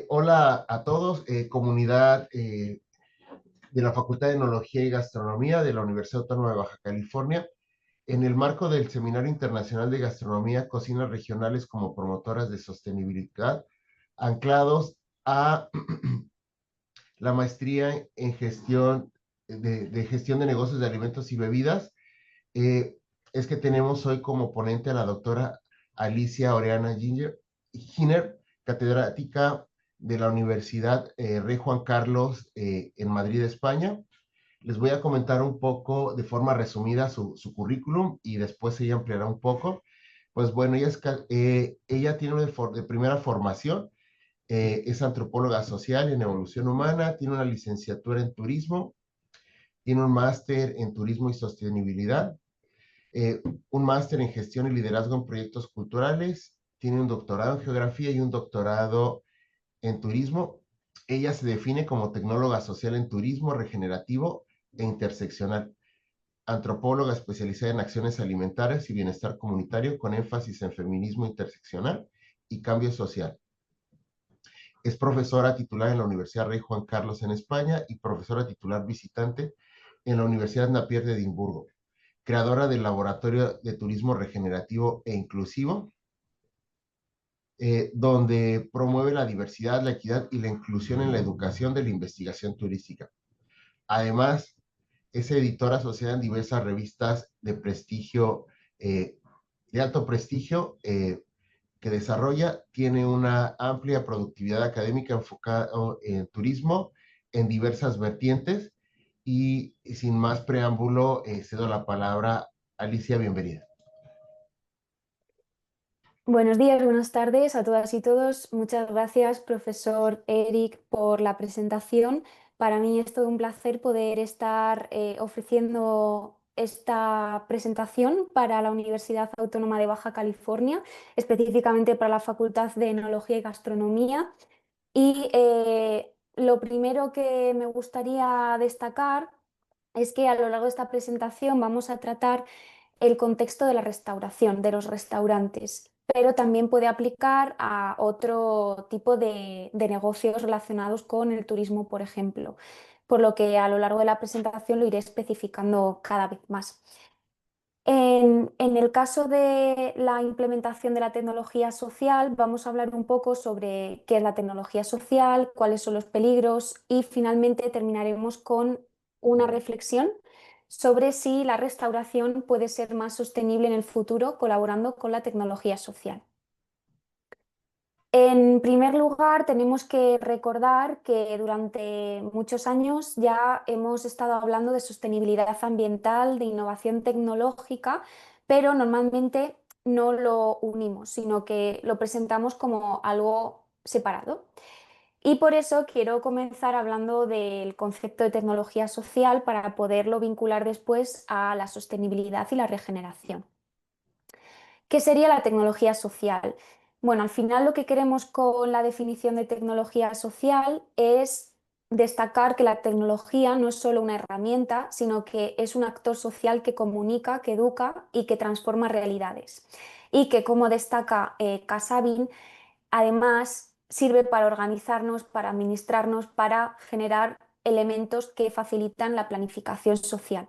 Hola a todos, comunidad de la Facultad de Enología y Gastronomía de la Universidad Autónoma de Baja California. En el marco del Seminario Internacional de Gastronomía, Cocinas Regionales como Promotoras de Sostenibilidad, anclados a la maestría en gestión de gestión de negocios de alimentos y bebidas, eh, es que tenemos hoy como ponente a la doctora Alicia Oreana Giner, catedrática de la Universidad Rey Juan Carlos en Madrid, España. Les voy a comentar un poco de forma resumida su currículum y después ella ampliará un poco. Pues bueno, ella tiene de primera formación, es antropóloga social en evolución humana, tiene una licenciatura en turismo, tiene un máster en turismo y sostenibilidad, eh, un máster en gestión y liderazgo en proyectos culturales, tiene un doctorado en geografía y un doctorado en turismo. Ella se define como tecnóloga social en turismo regenerativo e interseccional, antropóloga especializada en acciones alimentarias y bienestar comunitario con énfasis en feminismo interseccional y cambio social. Es profesora titular en la Universidad Rey Juan Carlos en España y profesora titular visitante en la Universidad Napier de Edimburgo, creadora del Laboratorio de Turismo Regenerativo e Inclusivo, donde promueve la diversidad, la equidad y la inclusión en la educación de la investigación turística. Además, es editora asociada en diversas revistas de prestigio, de alto prestigio, que desarrolla, tiene una amplia productividad académica enfocada en turismo en diversas vertientes. Y sin más preámbulo, cedo la palabra a Alicia, bienvenida. Buenos días, buenas tardes a todas y todos. Muchas gracias, profesor Eric, por la presentación. Para mí es todo un placer poder estar ofreciendo esta presentación para la Universidad Autónoma de Baja California, específicamente para la Facultad de Enología y Gastronomía. Y lo primero que me gustaría destacar es que a lo largo de esta presentación vamos a tratar el contexto de la restauración, de los restaurantes, pero también puede aplicar a otro tipo de negocios relacionados con el turismo, por ejemplo, por lo que a lo largo de la presentación lo iré especificando cada vez más. En el caso de la implementación de la tecnología social, vamos a hablar un poco sobre qué es la tecnología social, cuáles son los peligros y finalmente terminaremos con una reflexión sobre si la restauración puede ser más sostenible en el futuro colaborando con la tecnología social. En primer lugar, tenemos que recordar que durante muchos años ya hemos estado hablando de sostenibilidad ambiental, de innovación tecnológica, pero normalmente no lo unimos, sino que lo presentamos como algo separado. Y por eso quiero comenzar hablando del concepto de tecnología social para poderlo vincular después a la sostenibilidad y la regeneración. ¿Qué sería la tecnología social? Bueno, al final lo que queremos con la definición de tecnología social es destacar que la tecnología no es solo una herramienta, sino que es un actor social que comunica, que educa y que transforma realidades. Y que, como destaca Kasabin, además sirve para organizarnos, para administrarnos, para generar elementos que facilitan la planificación social.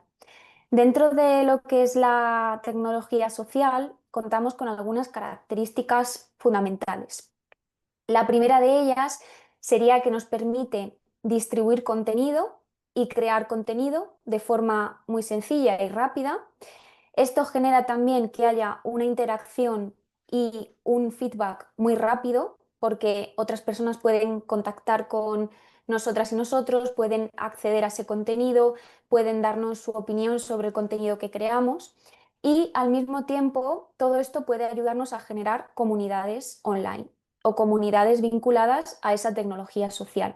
Dentro de lo que es la tecnología social, contamos con algunas características fundamentales. La primera de ellas sería que nos permite distribuir contenido y crear contenido de forma muy sencilla y rápida. Esto genera también que haya una interacción y un feedback muy rápido, porque otras personas pueden contactar con nosotras y nosotros, pueden acceder a ese contenido, pueden darnos su opinión sobre el contenido que creamos y al mismo tiempo todo esto puede ayudarnos a generar comunidades online o comunidades vinculadas a esa tecnología social.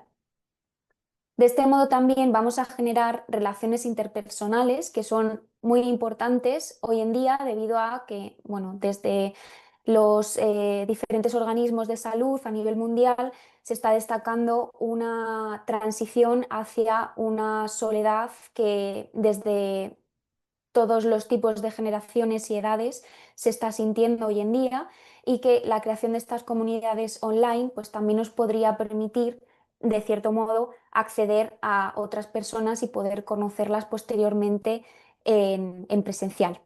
De este modo también vamos a generar relaciones interpersonales que son muy importantes hoy en día debido a que, bueno, desde los diferentes organismos de salud a nivel mundial se está destacando una transición hacia una soledad que desde todos los tipos de generaciones y edades se está sintiendo hoy en día y que la creación de estas comunidades online pues también nos podría permitir, de cierto modo, acceder a otras personas y poder conocerlas posteriormente en presencial.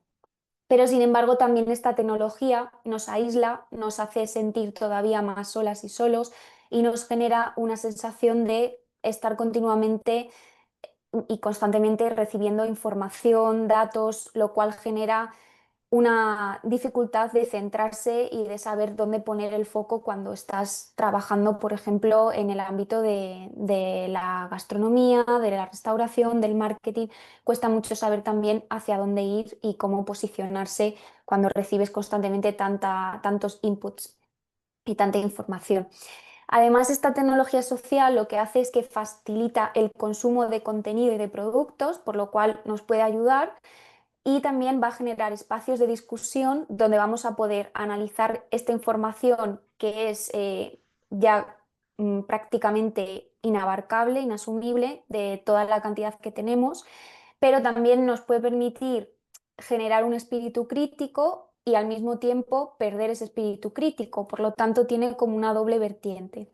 Pero sin embargo, también esta tecnología nos aísla, nos hace sentir todavía más solas y solos y nos genera una sensación de estar continuamente y constantemente recibiendo información, datos, lo cual genera una dificultad de centrarse y de saber dónde poner el foco cuando estás trabajando, por ejemplo, en el ámbito de la gastronomía, de la restauración, del marketing. Cuesta mucho saber también hacia dónde ir y cómo posicionarse cuando recibes constantemente tantos inputs y tanta información. Además, esta tecnología social lo que hace es que facilita el consumo de contenido y de productos, por lo cual nos puede ayudar y también va a generar espacios de discusión donde vamos a poder analizar esta información que es ya prácticamente inabarcable, inasumible de toda la cantidad que tenemos, pero también nos puede permitir generar un espíritu crítico y al mismo tiempo perder ese espíritu crítico. Por lo tanto, tiene como una doble vertiente.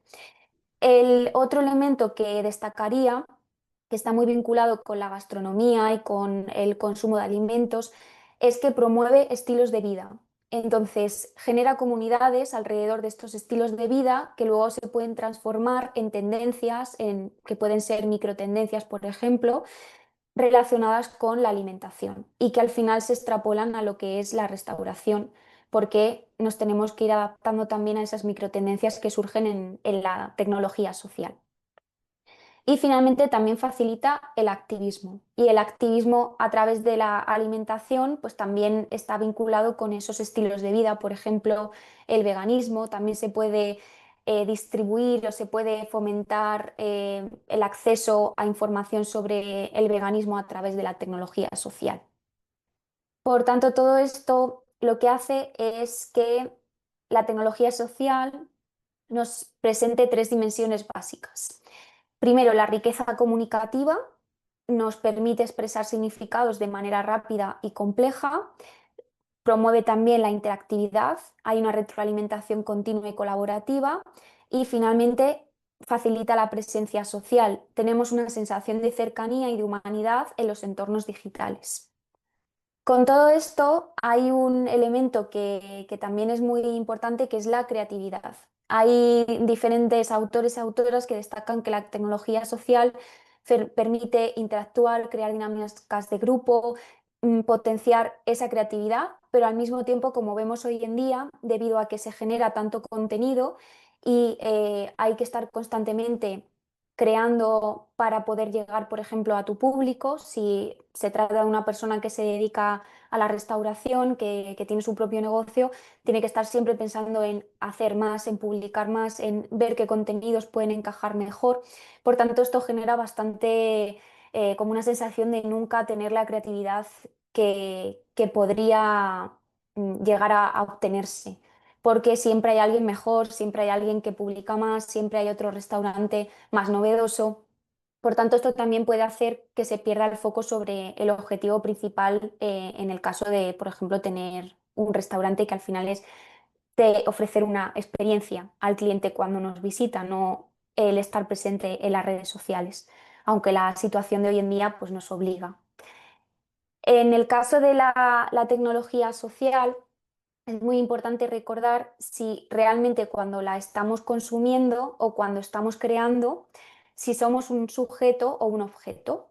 El otro elemento que destacaría, que está muy vinculado con la gastronomía y con el consumo de alimentos, es que promueve estilos de vida. Entonces, genera comunidades alrededor de estos estilos de vida que luego se pueden transformar en tendencias, que pueden ser microtendencias, por ejemplo, relacionadas con la alimentación y que al final se extrapolan a lo que es la restauración, porque nos tenemos que ir adaptando también a esas microtendencias que surgen en la tecnología social. Y finalmente también facilita el activismo. Y el activismo a través de la alimentación pues también está vinculado con esos estilos de vida. Por ejemplo, el veganismo también se puede distribuir o se puede fomentar el acceso a información sobre el veganismo a través de la tecnología social. Por tanto, todo esto lo que hace es que la tecnología social nos presente tres dimensiones básicas. Primero, la riqueza comunicativa nos permite expresar significados de manera rápida y compleja. Promueve también la interactividad, hay una retroalimentación continua y colaborativa. Y finalmente, facilita la presencia social. Tenemos una sensación de cercanía y de humanidad en los entornos digitales. Con todo esto hay un elemento que también es muy importante, que es la creatividad. Hay diferentes autores y autoras que destacan que la tecnología social permite interactuar, crear dinámicas de grupo, potenciar esa creatividad, pero al mismo tiempo, como vemos hoy en día, debido a que se genera tanto contenido y hay que estar constantemente creando para poder llegar, por ejemplo, a tu público. Si se trata de una persona que se dedica a la restauración, que tiene su propio negocio, tiene que estar siempre pensando en hacer más, en publicar más, en ver qué contenidos pueden encajar mejor. Por tanto, esto genera bastante como una sensación de nunca tener la creatividad que podría llegar a obtenerse, porque siempre hay alguien mejor, siempre hay alguien que publica más, siempre hay otro restaurante más novedoso. Por tanto, esto también puede hacer que se pierda el foco sobre el objetivo principal en el caso de, por ejemplo, tener un restaurante que al final es de ofrecer una experiencia al cliente cuando nos visita, no el estar presente en las redes sociales, aunque la situación de hoy en día pues, nos obliga. En el caso de la tecnología social, es muy importante recordar si realmente cuando la estamos consumiendo o cuando estamos creando, si somos un sujeto o un objeto.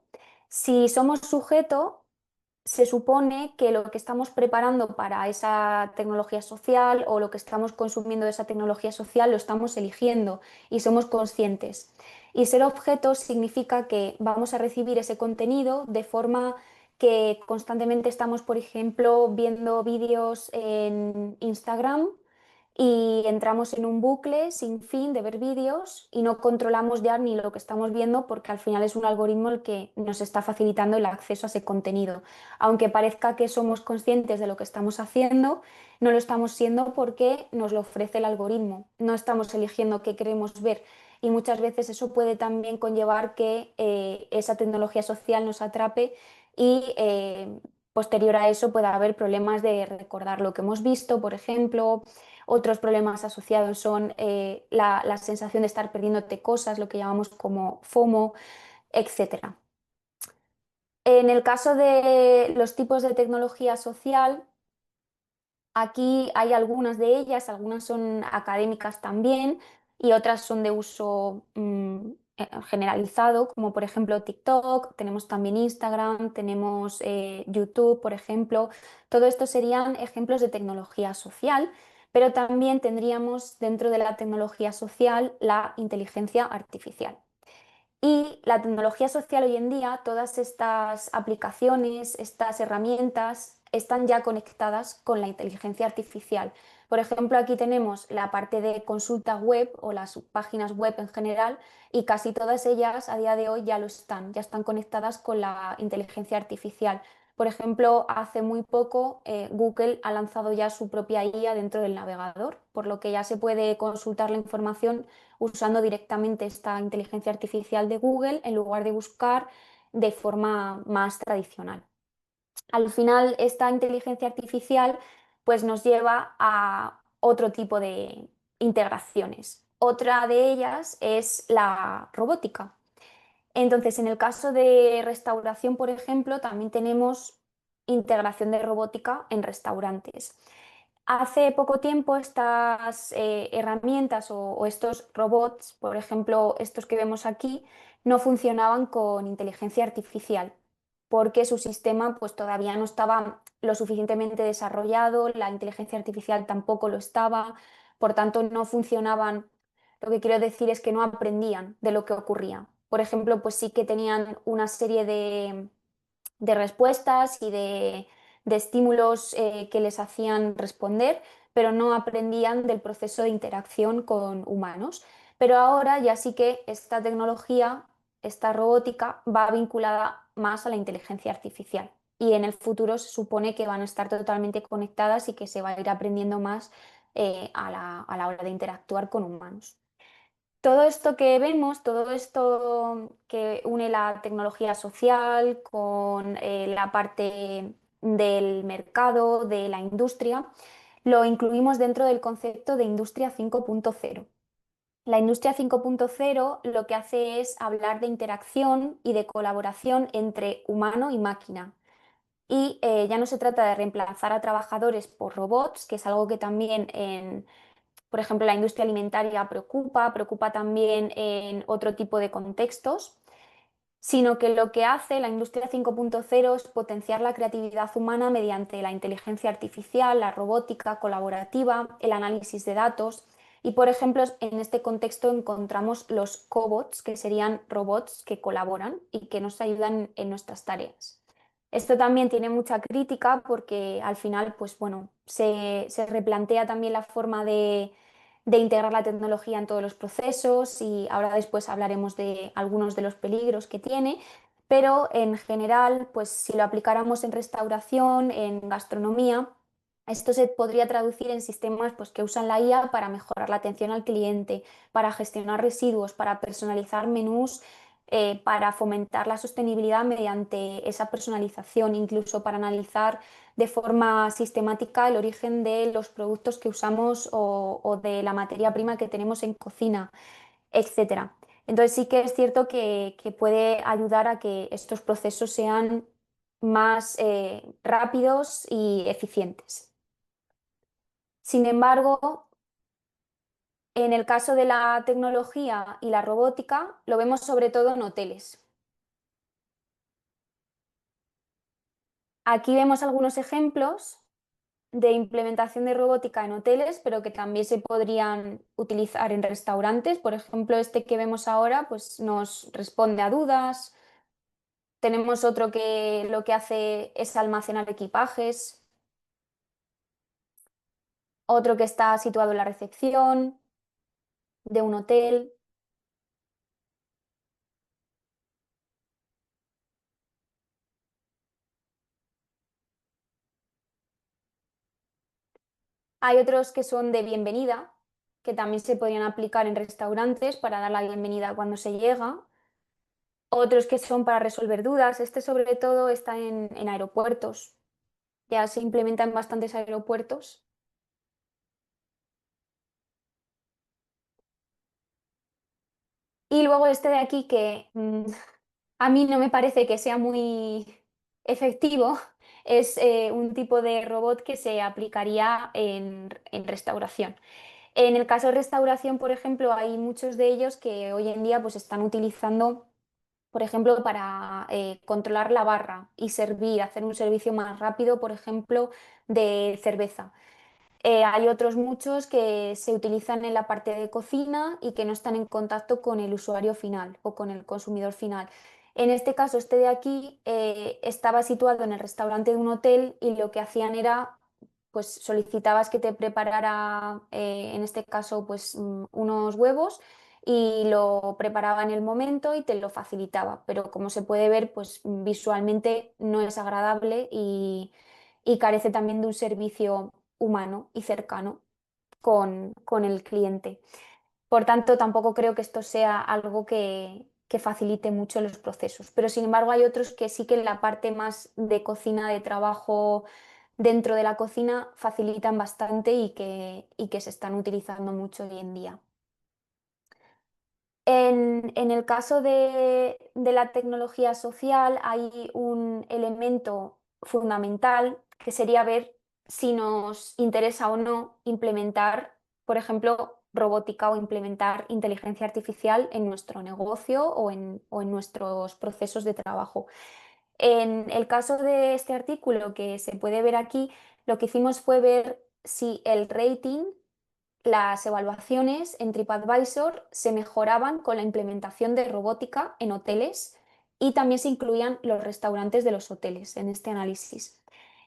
Si somos sujeto, se supone que lo que estamos preparando para esa tecnología social o lo que estamos consumiendo de esa tecnología social lo estamos eligiendo y somos conscientes. Y ser objeto significa que vamos a recibir ese contenido de forma que constantemente estamos, por ejemplo, viendo vídeos en Instagram y entramos en un bucle sin fin de ver vídeos y no controlamos ya ni lo que estamos viendo porque al final es un algoritmo el que nos está facilitando el acceso a ese contenido. Aunque parezca que somos conscientes de lo que estamos haciendo, no lo estamos siendo porque nos lo ofrece el algoritmo. No estamos eligiendo qué queremos ver y muchas veces eso puede también conllevar que esa tecnología social nos atrape y posterior a eso puede haber problemas de recordar lo que hemos visto, por ejemplo. Otros problemas asociados son la sensación de estar perdiéndote cosas, lo que llamamos como FOMO, etcétera. En el caso de los tipos de tecnología social, aquí hay algunas de ellas, algunas son académicas también y otras son de uso generalizado, como por ejemplo TikTok, tenemos también Instagram, tenemos YouTube, por ejemplo. Todo esto serían ejemplos de tecnología social, pero también tendríamos dentro de la tecnología social la inteligencia artificial. Y la tecnología social hoy en día, todas estas aplicaciones, estas herramientas, están ya conectadas con la inteligencia artificial. Por ejemplo, aquí tenemos la parte de consulta web o las páginas web en general y casi todas ellas a día de hoy ya están conectadas con la inteligencia artificial. Por ejemplo, hace muy poco Google ha lanzado ya su propia IA dentro del navegador, por lo que ya se puede consultar la información usando directamente esta inteligencia artificial de Google en lugar de buscar de forma más tradicional. Al final, esta inteligencia artificial pues, nos lleva a otro tipo de integraciones. Otra de ellas es la robótica. Entonces, en el caso de restauración, por ejemplo, también tenemos integración de robótica en restaurantes. Hace poco tiempo estas herramientas o estos robots, por ejemplo, estos que vemos aquí, no funcionaban con inteligencia artificial porque su sistema pues, todavía no estaba lo suficientemente desarrollado, la inteligencia artificial tampoco lo estaba, por tanto no funcionaban. Lo que quiero decir es que no aprendían de lo que ocurría. Por ejemplo, pues sí que tenían una serie de respuestas y de estímulos que les hacían responder, pero no aprendían del proceso de interacción con humanos. Pero ahora ya sí que esta tecnología, esta robótica, va vinculada más a la inteligencia artificial. Y en el futuro se supone que van a estar totalmente conectadas y que se va a ir aprendiendo más a la hora de interactuar con humanos. Todo esto que vemos, todo esto que une la tecnología social con la parte del mercado, de la industria, lo incluimos dentro del concepto de industria 5.0. La industria 5.0 lo que hace es hablar de interacción y de colaboración entre humano y máquina. Y ya no se trata de reemplazar a trabajadores por robots, que es algo que también por ejemplo, la industria alimentaria preocupa también en otro tipo de contextos, sino que lo que hace la industria 5.0 es potenciar la creatividad humana mediante la inteligencia artificial, la robótica colaborativa, el análisis de datos. Y, por ejemplo, en este contexto encontramos los cobots, que serían robots que colaboran y que nos ayudan en nuestras tareas. Esto también tiene mucha crítica porque al final, pues bueno, se replantea también la forma de integrar la tecnología en todos los procesos y ahora después hablaremos de algunos de los peligros que tiene, pero en general, pues si lo aplicáramos en restauración, en gastronomía, esto se podría traducir en sistemas pues, que usan la IA para mejorar la atención al cliente, para gestionar residuos, para personalizar menús, para fomentar la sostenibilidad mediante esa personalización, incluso para analizar de forma sistemática el origen de los productos que usamos o de la materia prima que tenemos en cocina, etcétera. Entonces sí que es cierto que puede ayudar a que estos procesos sean más rápidos y eficientes. Sin embargo, en el caso de la tecnología y la robótica, lo vemos sobre todo en hoteles. Aquí vemos algunos ejemplos de implementación de robótica en hoteles, pero que también se podrían utilizar en restaurantes. Por ejemplo, este que vemos ahora, pues nos responde a dudas. Tenemos otro que lo que hace es almacenar equipajes, otro que está situado en la recepción de un hotel. Hay otros que son de bienvenida, que también se podrían aplicar en restaurantes para dar la bienvenida cuando se llega. Otros que son para resolver dudas. Este sobre todo está en aeropuertos. ya se implementa en bastantes aeropuertos. Y luego este de aquí que a mí no me parece que sea muy efectivo, es un tipo de robot que se aplicaría en restauración. En el caso de restauración, por ejemplo, hay muchos de ellos que hoy en día pues están utilizando, por ejemplo, para controlar la barra y servir, hacer un servicio más rápido, por ejemplo, de cerveza. Hay otros muchos que se utilizan en la parte de cocina y que no están en contacto con el usuario final o con el consumidor final. En este caso, este de aquí estaba situado en el restaurante de un hotel y lo que hacían era, pues solicitabas que te preparara, en este caso, pues unos huevos y lo preparaba en el momento y te lo facilitaba. Pero como se puede ver, pues visualmente no es agradable y carece también de un servicio humano y cercano con el cliente. Por tanto, tampoco creo que esto sea algo que facilite mucho los procesos. Pero sin embargo, hay otros que sí que en la parte más de cocina, de trabajo dentro de la cocina, facilitan bastante y que se están utilizando mucho hoy en día. En el caso de la tecnología social hay un elemento fundamental que sería ver si nos interesa o no implementar, por ejemplo, robótica o implementar inteligencia artificial en nuestro negocio o en nuestros procesos de trabajo. En el caso de este artículo que se puede ver aquí, lo que hicimos fue ver si el rating, las evaluaciones en TripAdvisor se mejoraban con la implementación de robótica en hoteles y también se incluían los restaurantes de los hoteles en este análisis.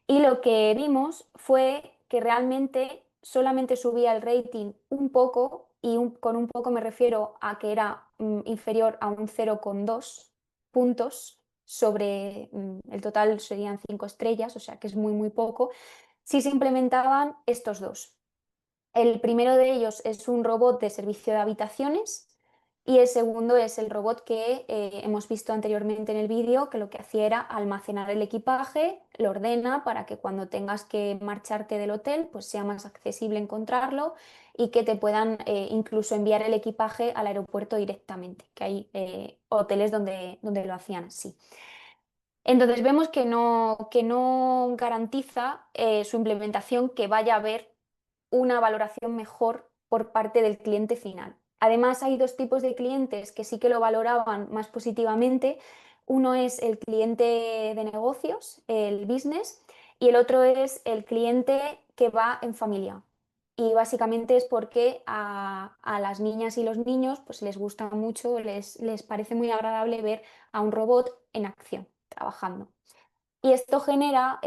Y lo que vimos fue que realmente solamente subía el rating un poco, y con un poco me refiero a que era inferior a un 0,2 puntos sobre el total serían 5 estrellas, o sea que es muy, muy poco, si se implementaban estos dos. El primero de ellos es un robot de servicio de habitaciones y el segundo es el robot que hemos visto anteriormente en el vídeo, que lo que hacía era almacenar el equipaje, lo ordena para que cuando tengas que marcharte del hotel, pues sea más accesible encontrarlo y que te puedan incluso enviar el equipaje al aeropuerto directamente, que hay hoteles donde lo hacían así. Entonces vemos que no garantiza su implementación que vaya a haber una valoración mejor por parte del cliente final. Además, hay dos tipos de clientes que sí que lo valoraban más positivamente. Uno es el cliente de negocios, el business, y el otro es el cliente que va en familia. Y básicamente es porque a las niñas y los niños pues les gusta mucho, les parece muy agradable ver a un robot en acción, trabajando. Y esto genera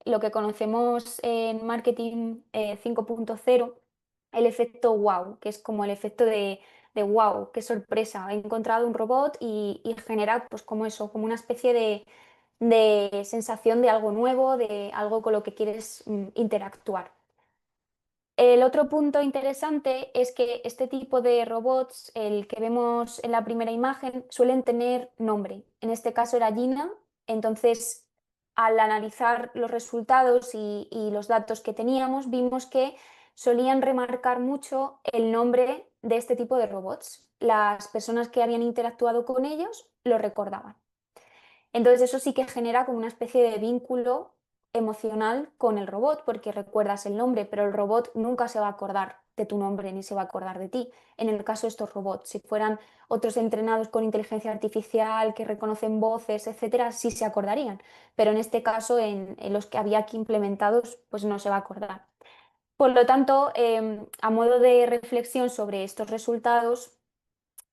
lo que conocemos en marketing 5.0, el efecto wow, que es como el efecto de wow, qué sorpresa, he encontrado un robot y genera pues como eso, como una especie de sensación de algo nuevo, de algo con lo que quieres interactuar. El otro punto interesante es que este tipo de robots, el que vemos en la primera imagen, suelen tener nombre. En este caso era Gina, entonces al analizar los resultados y los datos que teníamos, vimos que solían remarcar mucho el nombre de este tipo de robots. Las personas que habían interactuado con ellos lo recordaban. Entonces eso sí que genera como una especie de vínculo emocional con el robot, porque recuerdas el nombre, pero el robot nunca se va a acordar de tu nombre ni se va a acordar de ti. En el caso de estos robots, si fueran otros entrenados con inteligencia artificial que reconocen voces, etcétera, sí se acordarían, pero en este caso, en los que había aquí implementados, pues no se va a acordar. Por lo tanto, a modo de reflexión sobre estos resultados,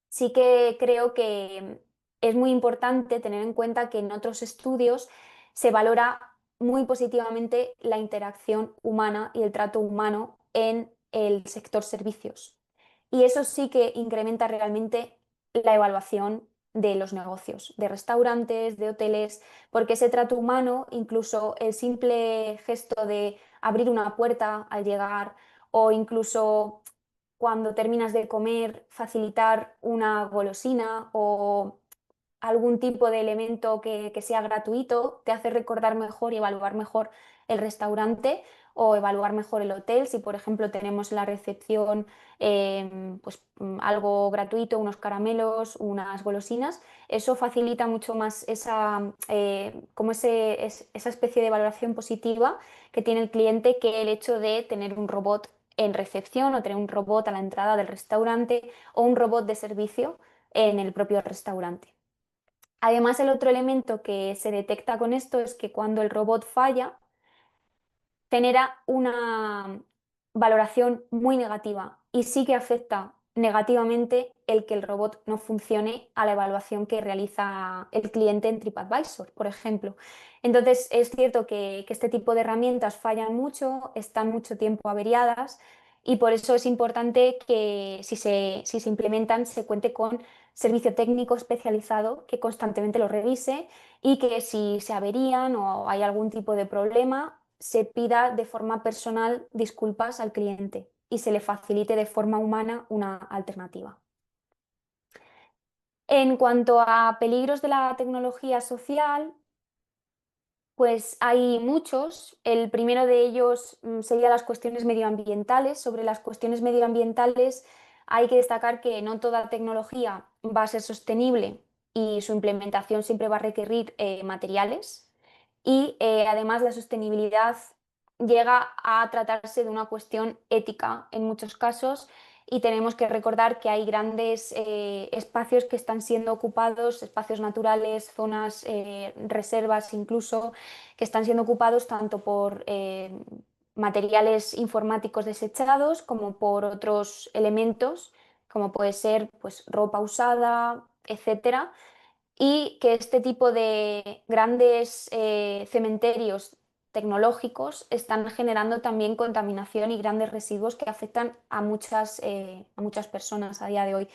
sí que creo que es muy importante tener en cuenta que en otros estudios se valora muy positivamente la interacción humana y el trato humano en el sector servicios. Y eso sí que incrementa realmente la evaluación de los negocios, de restaurantes, de hoteles, porque ese trato humano, incluso el simple gesto de abrir una puerta al llegar o incluso cuando terminas de comer, facilitar una golosina o algún tipo de elemento que sea gratuito, te hace recordar mejor y evaluar mejor el restaurante o evaluar mejor el hotel. Si, por ejemplo, tenemos en la recepción algo gratuito, unos caramelos, unas golosinas, eso facilita mucho más esa especie de valoración positiva que tiene el cliente que el hecho de tener un robot en recepción o tener un robot a la entrada del restaurante o un robot de servicio en el propio restaurante. Además, el otro elemento que se detecta con esto es que cuando el robot falla, genera una valoración muy negativa y sí que afecta negativamente el que el robot no funcione a la evaluación que realiza el cliente en TripAdvisor, por ejemplo. Entonces, es cierto que este tipo de herramientas fallan mucho, están mucho tiempo averiadas y por eso es importante que si se implementan se cuente con servicio técnico especializado que constantemente lo revise y que si se averían o hay algún tipo de problema, se pida de forma personal disculpas al cliente y se le facilite de forma humana una alternativa. En cuanto a peligros de la tecnología social, pues hay muchos. El primero de ellos sería las cuestiones medioambientales. Sobre las cuestiones medioambientales hay que destacar que no toda tecnología va a ser sostenible y su implementación siempre va a requerir materiales. Y además la sostenibilidad llega a tratarse de una cuestión ética en muchos casos y tenemos que recordar que hay grandes espacios que están siendo ocupados, espacios naturales, zonas, reservas incluso, que están siendo ocupados tanto por materiales informáticos desechados como por otros elementos, como puede ser pues, ropa usada, etcétera, y que este tipo de grandes cementerios tecnológicos están generando también contaminación y grandes residuos que afectan a muchas personas a día de hoy.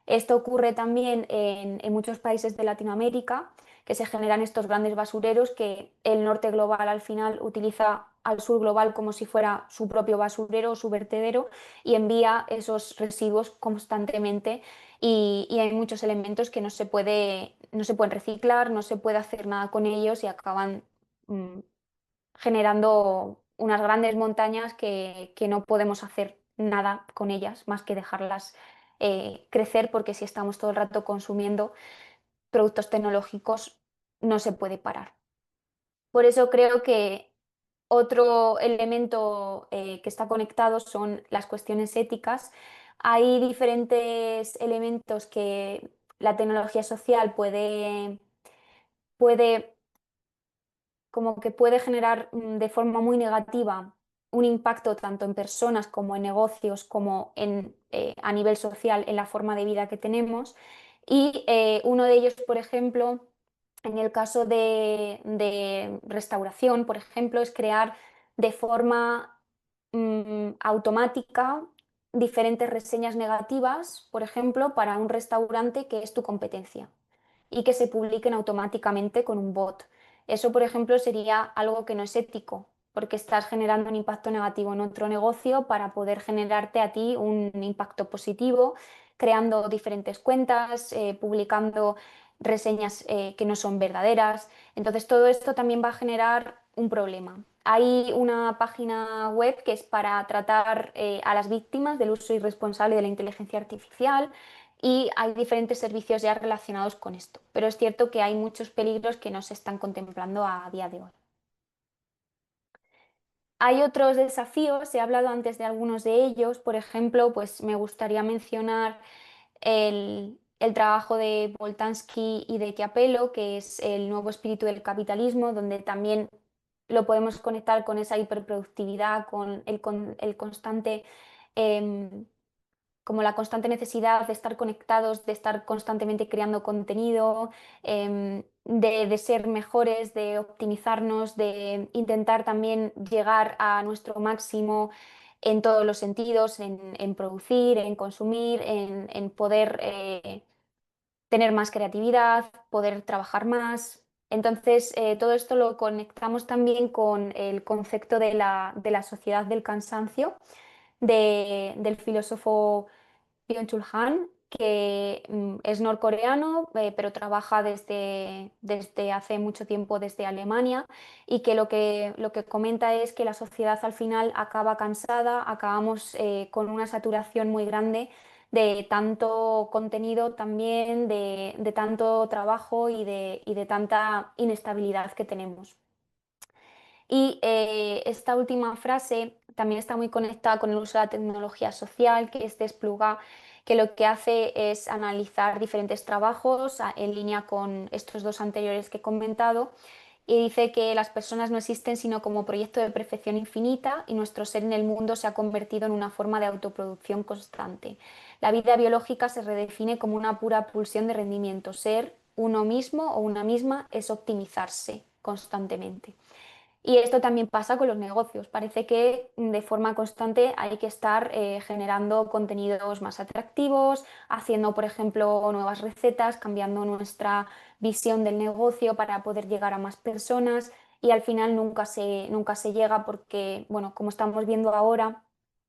Esto ocurre también en muchos países de Latinoamérica, que se generan estos grandes basureros que el norte global al final utiliza al sur global como si fuera su propio basurero o su vertedero y envía esos residuos constantemente y hay muchos elementos que no se pueden reciclar, no se puede hacer nada con ellos y acaban mm, generando unas grandes montañas que no podemos hacer nada con ellas más que dejarlas crecer porque si estamos todo el rato consumiendo productos tecnológicos no se puede parar. Por eso creo que otro elemento que está conectado son las cuestiones éticas. Hay diferentes elementos que la tecnología social puede como que puede generar de forma muy negativa un impacto tanto en personas como en negocios, como a nivel social en la forma de vida que tenemos. Y uno de ellos, por ejemplo, en el caso de restauración, por ejemplo, es crear de forma automática diferentes reseñas negativas, por ejemplo, para un restaurante que es tu competencia y que se publiquen automáticamente con un bot. Eso, por ejemplo, sería algo que no es ético, porque estás generando un impacto negativo en otro negocio para poder generarte a ti un impacto positivo, creando diferentes cuentas, publicando reseñas que no son verdaderas. Entonces, todo esto también va a generar un problema. Hay una página web que es para tratar a las víctimas del uso irresponsable de la inteligencia artificial y hay diferentes servicios ya relacionados con esto. Pero es cierto que hay muchos peligros que no se están contemplando a día de hoy. Hay otros desafíos, he hablado antes de algunos de ellos, por ejemplo, pues me gustaría mencionar el trabajo de Boltanski y de Chiapello, que es el nuevo espíritu del capitalismo, donde también lo podemos conectar con esa hiperproductividad, con el constante como la constante necesidad de estar conectados, de estar constantemente creando contenido, de ser mejores, de optimizarnos, de intentar también llegar a nuestro máximo en todos los sentidos, en producir, en consumir, en poder tener más creatividad, poder trabajar más. Entonces, todo esto lo conectamos también con el concepto de la sociedad del cansancio del filósofo Byung-Chul Han, que es norcoreano, pero trabaja desde hace mucho tiempo desde Alemania y que lo que comenta es que la sociedad al final acaba cansada, acabamos con una saturación muy grande de tanto contenido también, de tanto trabajo y de tanta inestabilidad que tenemos. Y esta última frase también está muy conectada con el uso de la tecnología social, que es Despluga, que lo que hace es analizar diferentes trabajos en línea con estos dos anteriores que he comentado y dice que las personas no existen sino como proyecto de perfección infinita y nuestro ser en el mundo se ha convertido en una forma de autoproducción constante. La vida biológica se redefine como una pura pulsión de rendimiento. Ser uno mismo o una misma es optimizarse constantemente. Y esto también pasa con los negocios. Parece que de forma constante hay que estar generando contenidos más atractivos, haciendo, por ejemplo, nuevas recetas, cambiando nuestra visión del negocio para poder llegar a más personas y al final nunca se llega porque, bueno, como estamos viendo ahora,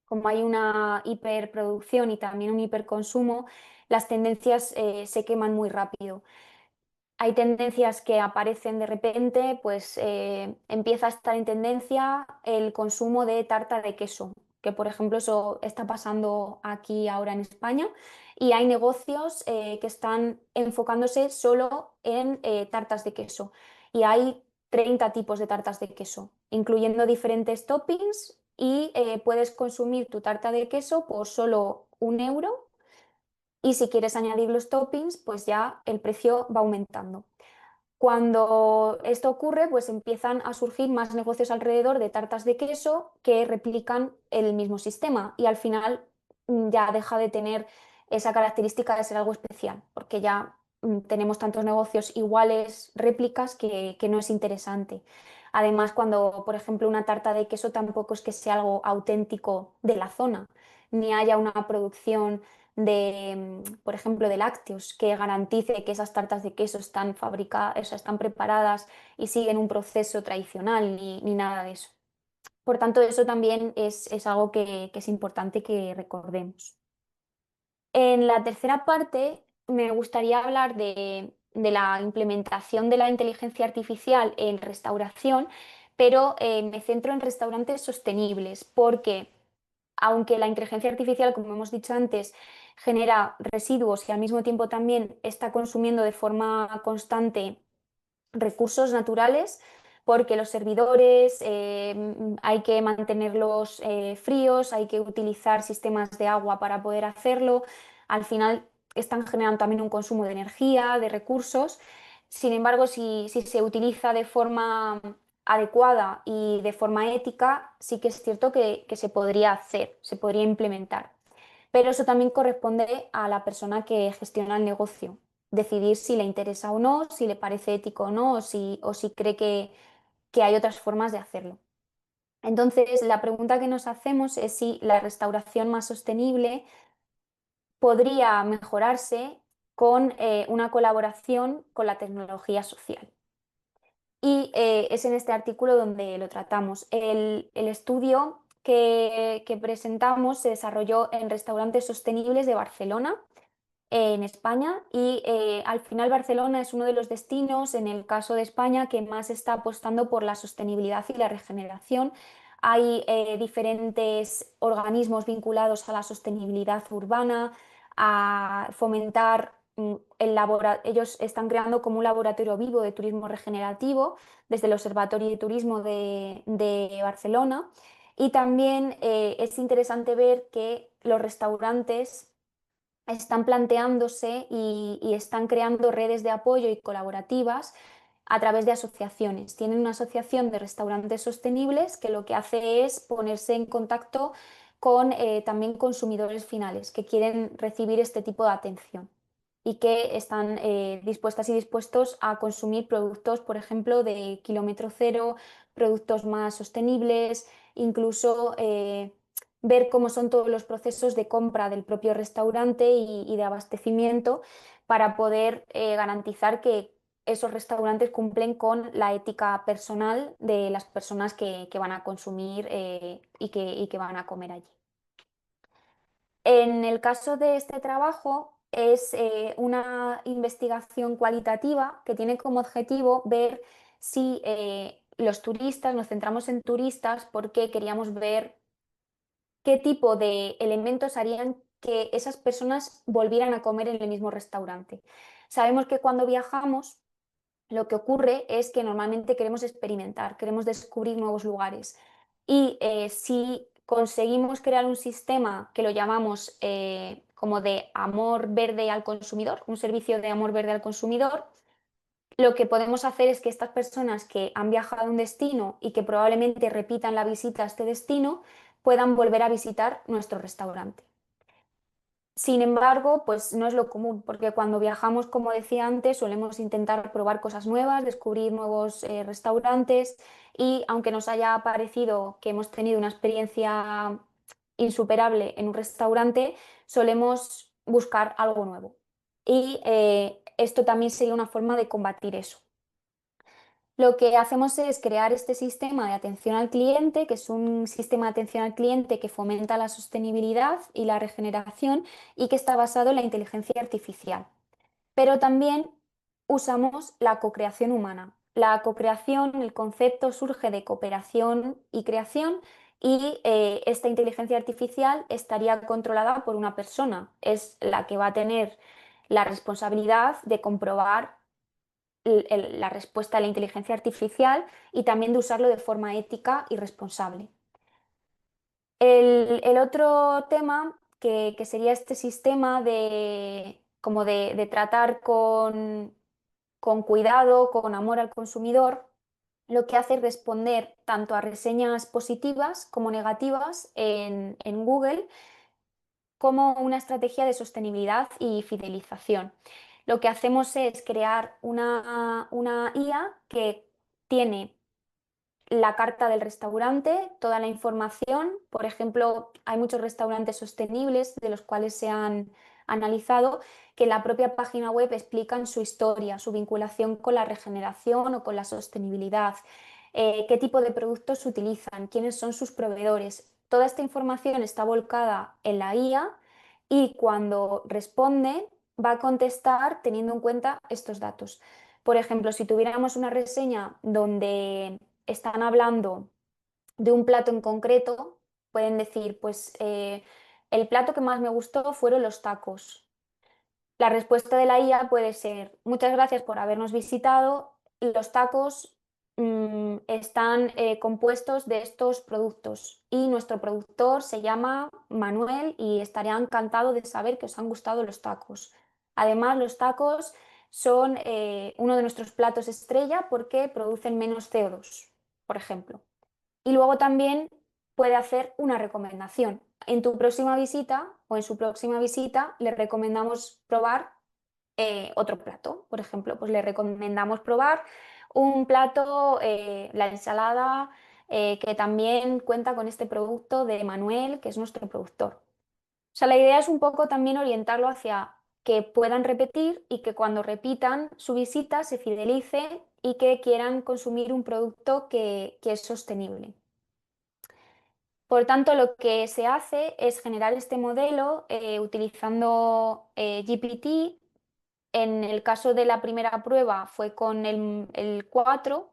como hay una hiperproducción y también un hiperconsumo, las tendencias se queman muy rápido. Hay tendencias que aparecen de repente, pues empieza a estar en tendencia el consumo de tarta de queso, que por ejemplo eso está pasando aquí ahora en España y hay negocios que están enfocándose solo en tartas de queso y hay 30 tipos de tartas de queso, incluyendo diferentes toppings y puedes consumir tu tarta de queso por solo 1 euro y si quieres añadir los toppings, pues ya el precio va aumentando. Cuando esto ocurre, pues empiezan a surgir más negocios alrededor de tartas de queso que replican el mismo sistema y al final ya deja de tener esa característica de ser algo especial, porque ya tenemos tantos negocios iguales, réplicas, que no es interesante. Además, cuando, por ejemplo, una tarta de queso tampoco es que sea algo auténtico de la zona, ni haya una producción por ejemplo, de lácteos, que garantice que esas tartas de queso están fabricadas, o sea, están preparadas y siguen un proceso tradicional, ni nada de eso. Por tanto, eso también es algo que es importante que recordemos. En la tercera parte me gustaría hablar de la implementación de la inteligencia artificial en restauración, pero me centro en restaurantes sostenibles, porque aunque la inteligencia artificial, como hemos dicho antes, genera residuos y al mismo tiempo también está consumiendo de forma constante recursos naturales, porque los servidores hay que mantenerlos fríos, hay que utilizar sistemas de agua para poder hacerlo. Al final están generando también un consumo de energía, de recursos. Sin embargo, si se utiliza de forma adecuada y de forma ética, sí que es cierto que se podría hacer, se podría implementar. Pero eso también corresponde a la persona que gestiona el negocio, decidir si le interesa o no, si le parece ético o no, o si cree que hay otras formas de hacerlo. Entonces, la pregunta que nos hacemos es si la restauración más sostenible podría mejorarse con una colaboración con la tecnología social. Y es en este artículo donde lo tratamos. El estudio que presentamos se desarrolló en restaurantes sostenibles de Barcelona, en España, y al final Barcelona es uno de los destinos, en el caso de España, que más está apostando por la sostenibilidad y la regeneración. Hay diferentes organismos vinculados a la sostenibilidad urbana, a fomentar ellos están creando como un laboratorio vivo de turismo regenerativo desde el Observatorio de Turismo de Barcelona. Y también es interesante ver que los restaurantes están planteándose y están creando redes de apoyo y colaborativas a través de asociaciones. Tienen una asociación de restaurantes sostenibles que lo que hace es ponerse en contacto con también consumidores finales que quieren recibir este tipo de atención y que están dispuestas y dispuestos a consumir productos, por ejemplo, de kilómetro cero, productos más sostenibles, incluso ver cómo son todos los procesos de compra del propio restaurante y de abastecimiento para poder garantizar que esos restaurantes cumplen con la ética personal de las personas que van a consumir y que van a comer allí. En el caso de este trabajo, es una investigación cualitativa que tiene como objetivo ver si los turistas, nos centramos en turistas porque queríamos ver qué tipo de elementos harían que esas personas volvieran a comer en el mismo restaurante. Sabemos que cuando viajamos, lo que ocurre es que normalmente queremos experimentar, queremos descubrir nuevos lugares. Y si conseguimos crear un sistema que lo llamamos como de amor verde al consumidor, un servicio de amor verde al consumidor, lo que podemos hacer es que estas personas que han viajado a un destino y que probablemente repitan la visita a este destino, puedan volver a visitar nuestro restaurante. Sin embargo, pues no es lo común, porque cuando viajamos, como decía antes, solemos intentar probar cosas nuevas, descubrir nuevos restaurantes y aunque nos haya parecido que hemos tenido una experiencia insuperable en un restaurante, solemos buscar algo nuevo. Y esto también sería una forma de combatir eso. Lo que hacemos es crear este sistema de atención al cliente, que es un sistema de atención al cliente que fomenta la sostenibilidad y la regeneración y que está basado en la inteligencia artificial. Pero también usamos la cocreación humana. La cocreación, el concepto surge de cooperación y creación y esta inteligencia artificial estaría controlada por una persona. Es la que va a tener la responsabilidad de comprobar la respuesta a la inteligencia artificial y también de usarlo de forma ética y responsable. El otro tema que sería este sistema como de tratar con cuidado, con amor al consumidor, lo que hace es responder tanto a reseñas positivas como negativas en Google como una estrategia de sostenibilidad y fidelización. Lo que hacemos es crear una IA que tiene la carta del restaurante, toda la información. Por ejemplo, hay muchos restaurantes sostenibles de los cuales se han analizado que en la propia página web explican su historia, su vinculación con la regeneración o con la sostenibilidad, qué tipo de productos utilizan, quiénes son sus proveedores. Toda esta información está volcada en la IA y cuando responde va a contestar teniendo en cuenta estos datos. Por ejemplo, si tuviéramos una reseña donde están hablando de un plato en concreto, pueden decir, pues el plato que más me gustó fueron los tacos. La respuesta de la IA puede ser, muchas gracias por habernos visitado, los tacos están compuestos de estos productos y nuestro productor se llama Manuel y estaría encantado de saber que os han gustado los tacos. Además, los tacos son uno de nuestros platos estrella porque producen menos CO2, por ejemplo. Y luego también puede hacer una recomendación. En tu próxima visita o en su próxima visita le recomendamos probar otro plato. Por ejemplo, pues le recomendamos probar un plato, la ensalada, que también cuenta con este producto de Manuel, que es nuestro productor. O sea, la idea es un poco también orientarlo hacia que puedan repetir y que cuando repitan su visita se fidelice y que quieran consumir un producto que es sostenible. Por tanto, lo que se hace es generar este modelo utilizando GPT. En el caso de la primera prueba fue con el 4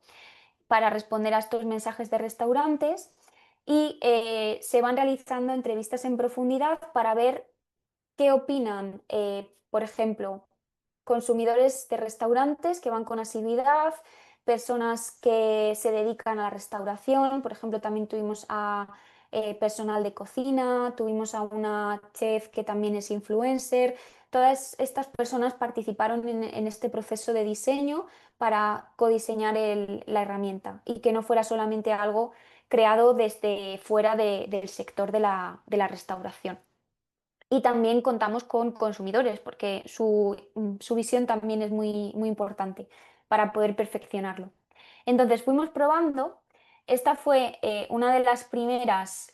para responder a estos mensajes de restaurantes y se van realizando entrevistas en profundidad para ver qué opinan, por ejemplo, consumidores de restaurantes que van con asiduidad, personas que se dedican a la restauración, por ejemplo, también tuvimos a personal de cocina, tuvimos a una chef que también es influencer. Todas estas personas participaron en este proceso de diseño para codiseñar la herramienta y que no fuera solamente algo creado desde fuera del sector de la restauración. Y también contamos con consumidores, porque su visión también es muy importante para poder perfeccionarlo. Entonces fuimos probando. Esta fue una de las primeras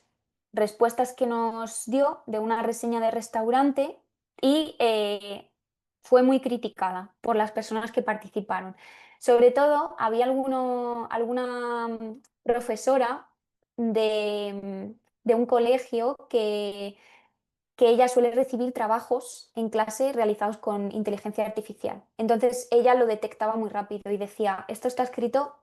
respuestas que nos dio de una reseña de restaurante y fue muy criticada por las personas que participaron. Sobre todo, había alguna profesora de un colegio que que ella suele recibir trabajos en clase realizados con inteligencia artificial. Entonces ella lo detectaba muy rápido y decía, esto está escrito,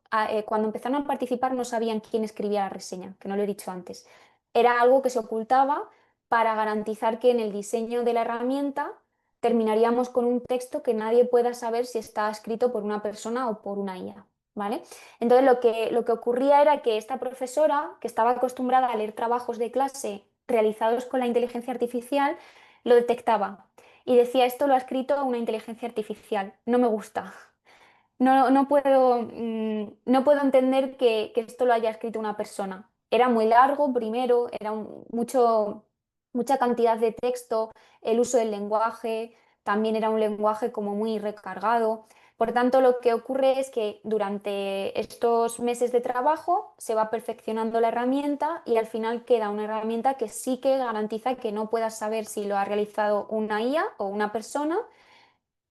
cuando empezaron a participar no sabían quién escribía la reseña, que no lo he dicho antes. Era algo que se ocultaba para garantizar que en el diseño de la herramienta terminaríamos con un texto que nadie pueda saber si está escrito por una persona o por una IA, ¿vale? Entonces lo que ocurría era que esta profesora, que estaba acostumbrada a leer trabajos de clase realizados con la inteligencia artificial, lo detectaba y decía, esto lo ha escrito una inteligencia artificial, no me gusta. No puedo entender que esto lo haya escrito una persona. Era muy largo primero, era mucha cantidad de texto, el uso del lenguaje, también era un lenguaje como muy recargado. Por tanto, lo que ocurre es que durante estos meses de trabajo se va perfeccionando la herramienta y al final queda una herramienta que sí que garantiza que no puedas saber si lo ha realizado una IA o una persona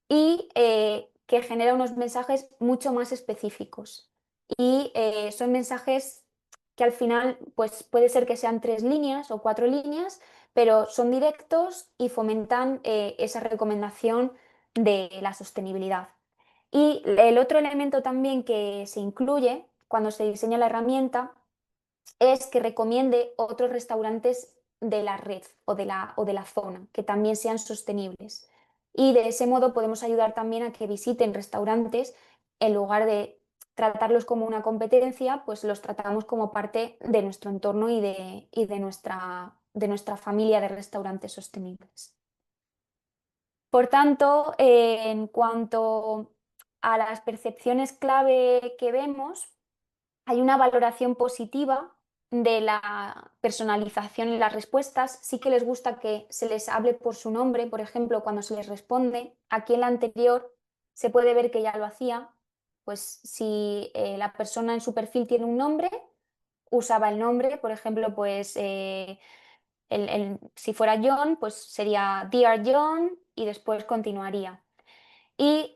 y que genera unos mensajes mucho más específicos. Y son mensajes que al final pues puede ser que sean 3 líneas o 4 líneas, pero son directos y fomentan esa recomendación de la sostenibilidad. Y el otro elemento también que se incluye cuando se diseña la herramienta es que recomiende otros restaurantes de la red o de la zona que también sean sostenibles. Y de ese modo podemos ayudar también a que visiten restaurantes en lugar de tratarlos como una competencia, pues los tratamos como parte de nuestro entorno y de nuestra familia de restaurantes sostenibles. Por tanto, en cuanto a las percepciones clave que vemos, hay una valoración positiva de la personalización en las respuestas. Sí que les gusta que se les hable por su nombre, por ejemplo, cuando se les responde. Aquí en la anterior se puede ver que ya lo hacía. Pues si la persona en su perfil tiene un nombre, usaba el nombre, por ejemplo, pues si fuera John, pues sería Dear John y después continuaría. Y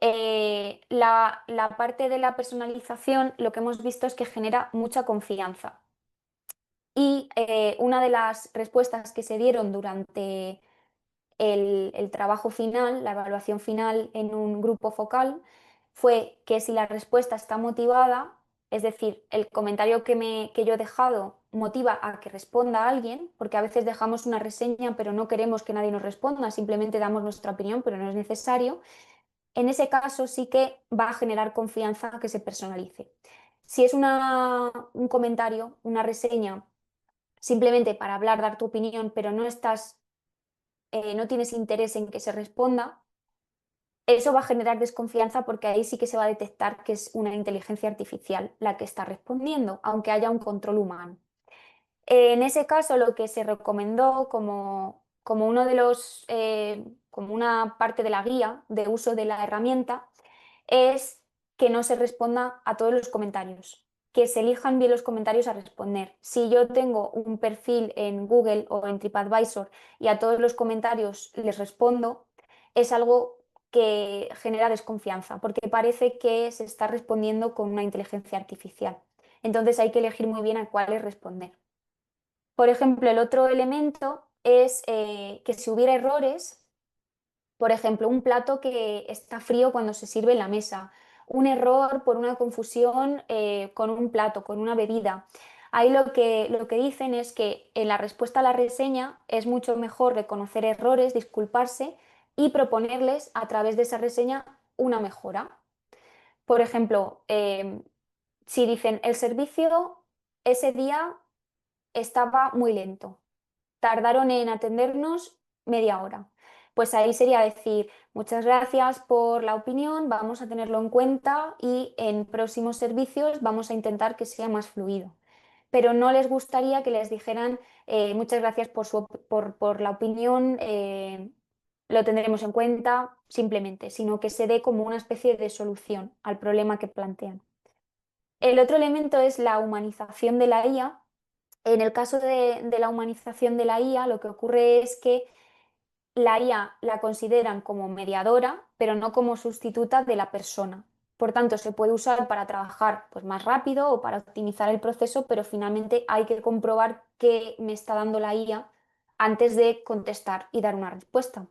la parte de la personalización, lo que hemos visto es que genera mucha confianza. Y una de las respuestas que se dieron durante el trabajo final, la evaluación final en un grupo focal, fue que si la respuesta está motivada, es decir, el comentario que yo he dejado motiva a que responda a alguien, porque a veces dejamos una reseña pero no queremos que nadie nos responda, simplemente damos nuestra opinión, pero no es necesario. En ese caso sí que va a generar confianza que se personalice. Si es un comentario, una reseña, simplemente para hablar, dar tu opinión, pero no tienes interés en que se responda, eso va a generar desconfianza porque ahí sí que se va a detectar que es una inteligencia artificial la que está respondiendo, aunque haya un control humano. En ese caso, lo que se recomendó como como una parte de la guía de uso de la herramienta es que no se responda a todos los comentarios, que se elijan bien los comentarios a responder. Si yo tengo un perfil en Google o en TripAdvisor y a todos los comentarios les respondo, es algo que genera desconfianza, porque parece que se está respondiendo con una inteligencia artificial. Entonces hay que elegir muy bien a cuáles responder. Por ejemplo, el otro elemento es que si hubiera errores, por ejemplo, un plato que está frío cuando se sirve en la mesa, un error por una confusión con un plato, con una bebida. Ahí lo que dicen es que en la respuesta a la reseña es mucho mejor reconocer errores, disculparse y proponerles a través de esa reseña una mejora. Por ejemplo, si dicen el servicio ese día estaba muy lento, tardaron en atendernos media hora. Pues ahí sería decir, muchas gracias por la opinión, vamos a tenerlo en cuenta y en próximos servicios vamos a intentar que sea más fluido. Pero no les gustaría que les dijeran, muchas gracias por la opinión, lo tendremos en cuenta simplemente, sino que se dé como una especie de solución al problema que plantean. El otro elemento es la humanización de la IA. En el caso de la humanización de la IA, lo que ocurre es que la IA la consideran como mediadora, pero no como sustituta de la persona. Por tanto, se puede usar para trabajar pues, más rápido o para optimizar el proceso, pero finalmente hay que comprobar qué me está dando la IA antes de contestar y dar una respuesta.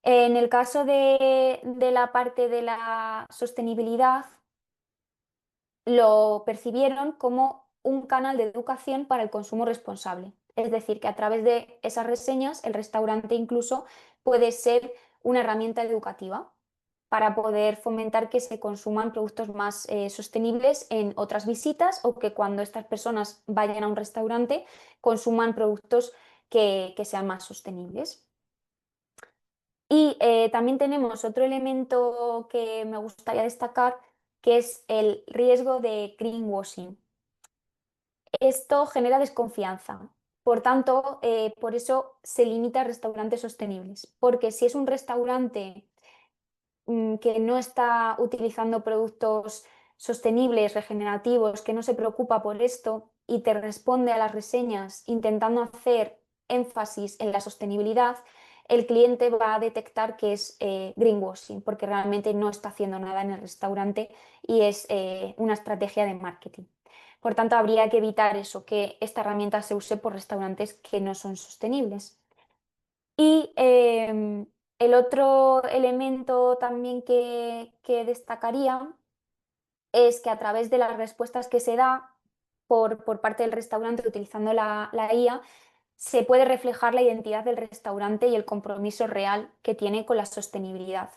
En el caso de la parte de la sostenibilidad, lo percibieron como un canal de educación para el consumo responsable. Es decir, que a través de esas reseñas el restaurante incluso puede ser una herramienta educativa para poder fomentar que se consuman productos más sostenibles en otras visitas o que cuando estas personas vayan a un restaurante consuman productos que sean más sostenibles. Y también tenemos otro elemento que me gustaría destacar, que es el riesgo de greenwashing. Esto genera desconfianza. Por tanto, por eso se limita a restaurantes sostenibles. Porque si es un restaurante que no está utilizando productos sostenibles, regenerativos, que no se preocupa por esto y te responde a las reseñas intentando hacer énfasis en la sostenibilidad, el cliente va a detectar que es greenwashing, porque realmente no está haciendo nada en el restaurante y es una estrategia de marketing. Por tanto, habría que evitar eso, que esta herramienta se use por restaurantes que no son sostenibles. Y el otro elemento también que destacaría es que a través de las respuestas que se da por parte del restaurante utilizando la IA, se puede reflejar la identidad del restaurante y el compromiso real que tiene con la sostenibilidad.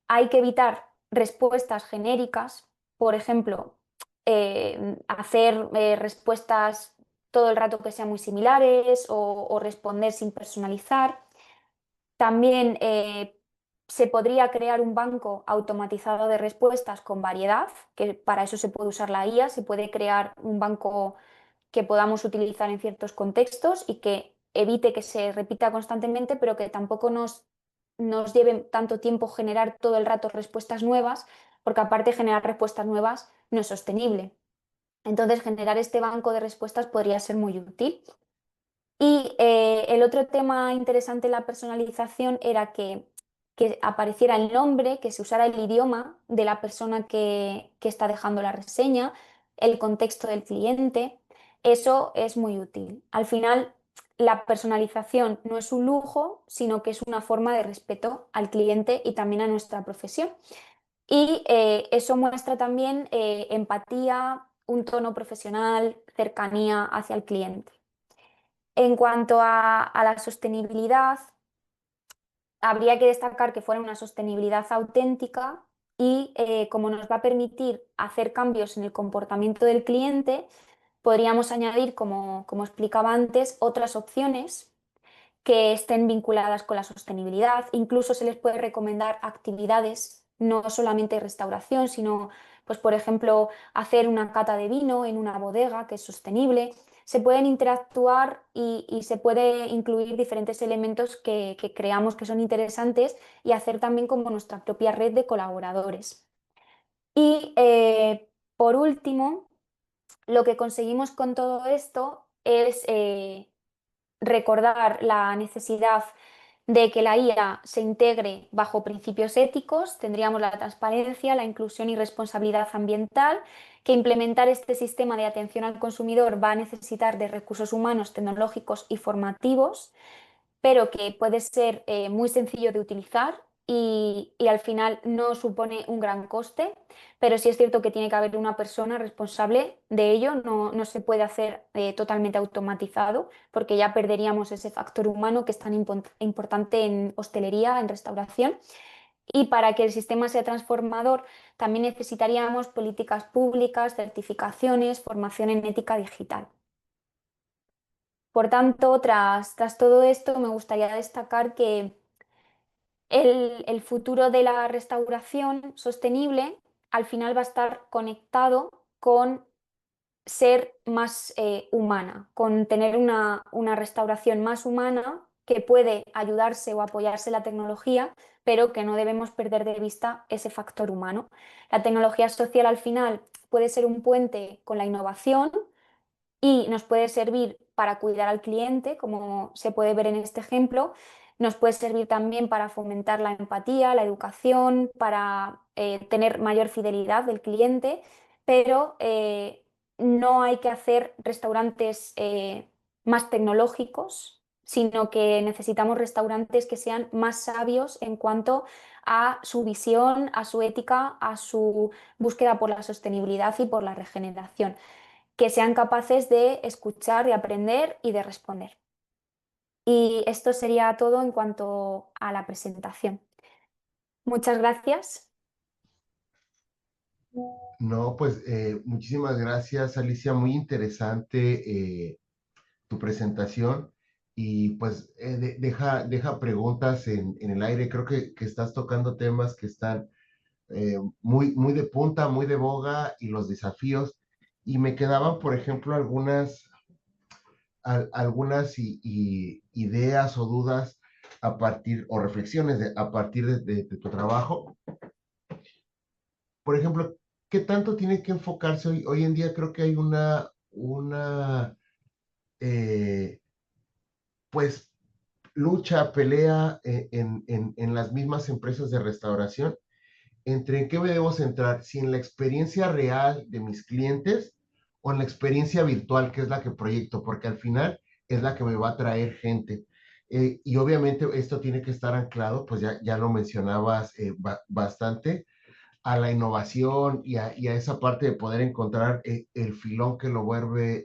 Hay que evitar respuestas genéricas, por ejemplo, hacer respuestas todo el rato que sean muy similares o responder sin personalizar. También se podría crear un banco automatizado de respuestas con variedad, que para eso se puede usar la IA, se puede crear un banco que podamos utilizar en ciertos contextos y que evite que se repita constantemente, pero que tampoco nos lleve tanto tiempo generar todo el rato respuestas nuevas, porque aparte generar respuestas nuevas no es sostenible. Entonces, generar este banco de respuestas podría ser muy útil. Y el otro tema interesante en la personalización era que apareciera el nombre, que se usara el idioma de la persona que está dejando la reseña, el contexto del cliente. Eso es muy útil. Al final, la personalización no es un lujo, sino que es una forma de respeto al cliente y también a nuestra profesión. Y eso muestra también empatía, un tono profesional, cercanía hacia el cliente. En cuanto a la sostenibilidad, habría que destacar que fuera una sostenibilidad auténtica y como nos va a permitir hacer cambios en el comportamiento del cliente, podríamos añadir, como explicaba antes, otras opciones que estén vinculadas con la sostenibilidad. Incluso se les puede recomendar actividades, no solamente restauración, sino, pues, por ejemplo, hacer una cata de vino en una bodega que es sostenible. Se pueden interactuar y se puede incluir diferentes elementos que creamos que son interesantes y hacer también como nuestra propia red de colaboradores. Y por último, lo que conseguimos con todo esto es recordar la necesidad de que la IA se integre bajo principios éticos, tendríamos la transparencia, la inclusión y responsabilidad ambiental, que implementar este sistema de atención al consumidor va a necesitar de recursos humanos, tecnológicos y formativos, pero que puede ser muy sencillo de utilizar y al final no supone un gran coste, pero sí es cierto que tiene que haber una persona responsable de ello, no se puede hacer totalmente automatizado porque ya perderíamos ese factor humano que es tan importante en hostelería, en restauración. Y para que el sistema sea transformador, también necesitaríamos políticas públicas, certificaciones, formación en ética digital. Por tanto, tras todo esto, me gustaría destacar que el futuro de la restauración sostenible al final va a estar conectado con ser más humana, con tener una restauración más humana que puede ayudarse o apoyarse en la tecnología, pero que no debemos perder de vista ese factor humano. La tecnología social al final puede ser un puente con la innovación y nos puede servir para cuidar al cliente, como se puede ver en este ejemplo. Nos puede servir también para fomentar la empatía, la educación, para tener mayor fidelidad del cliente, pero no hay que hacer restaurantes más tecnológicos, sino que necesitamos restaurantes que sean más sabios en cuanto a su visión, a su ética, a su búsqueda por la sostenibilidad y por la regeneración, que sean capaces de escuchar, de aprender y de responder. Y esto sería todo en cuanto a la presentación. Muchas gracias. No, pues muchísimas gracias, Alicia. Muy interesante tu presentación y pues deja preguntas en el aire. Creo que estás tocando temas que están muy de punta, muy de boga y los desafíos. Y me quedaban, por ejemplo, algunas ideas o dudas a partir, o reflexiones a partir de tu trabajo. Por ejemplo, ¿qué tanto tiene que enfocarse hoy en día? Creo que hay una eh, pues, lucha, pelea en las mismas empresas de restauración entre en qué me debo centrar, si en la experiencia real de mis clientes o en la experiencia virtual, que es la que proyecto, porque al final es la que me va a traer gente. Y obviamente esto tiene que estar anclado, pues ya lo mencionabas bastante, a la innovación y a esa parte de poder encontrar el filón que lo vuelve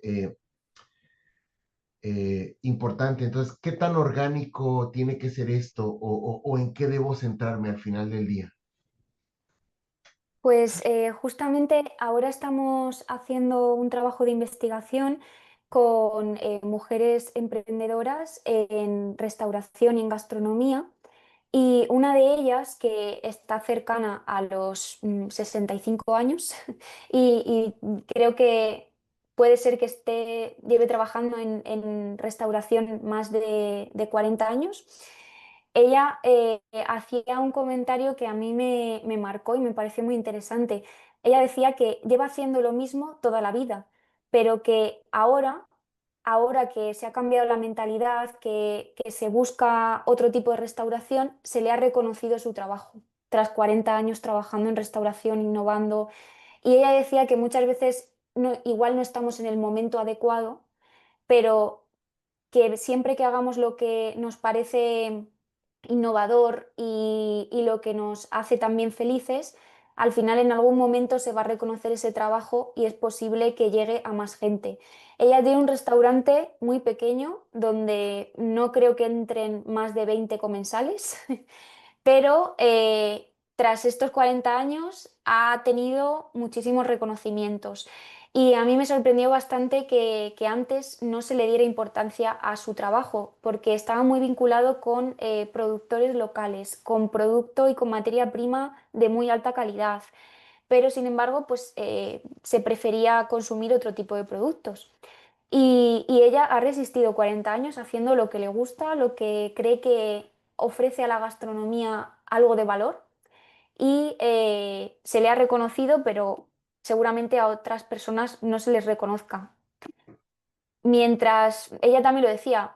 importante. Entonces, ¿qué tan orgánico tiene que ser esto o en qué debo centrarme al final del día? Pues justamente ahora estamos haciendo un trabajo de investigación con mujeres emprendedoras en restauración y en gastronomía. Y una de ellas, que está cercana a los 65 años, y creo que puede ser que lleve trabajando en restauración más de 40 años, ella hacía un comentario que a mí me marcó y me pareció muy interesante. Ella decía que lleva haciendo lo mismo toda la vida, pero que ahora que se ha cambiado la mentalidad, que se busca otro tipo de restauración, se le ha reconocido su trabajo. Tras 40 años trabajando en restauración, innovando. Y ella decía que muchas veces igual no estamos en el momento adecuado, pero que siempre que hagamos lo que nos parece innovador y lo que nos hace también felices, al final en algún momento se va a reconocer ese trabajo y es posible que llegue a más gente. Ella tiene un restaurante muy pequeño donde no creo que entren más de 20 comensales, pero tras estos 40 años ha tenido muchísimos reconocimientos. Y a mí me sorprendió bastante que antes no se le diera importancia a su trabajo, porque estaba muy vinculado con productores locales, con producto y con materia prima de muy alta calidad. Pero sin embargo, pues se prefería consumir otro tipo de productos. Y ella ha resistido 40 años haciendo lo que le gusta, lo que cree que ofrece a la gastronomía algo de valor y se le ha reconocido, pero seguramente a otras personas no se les reconozca. Mientras ella también lo decía,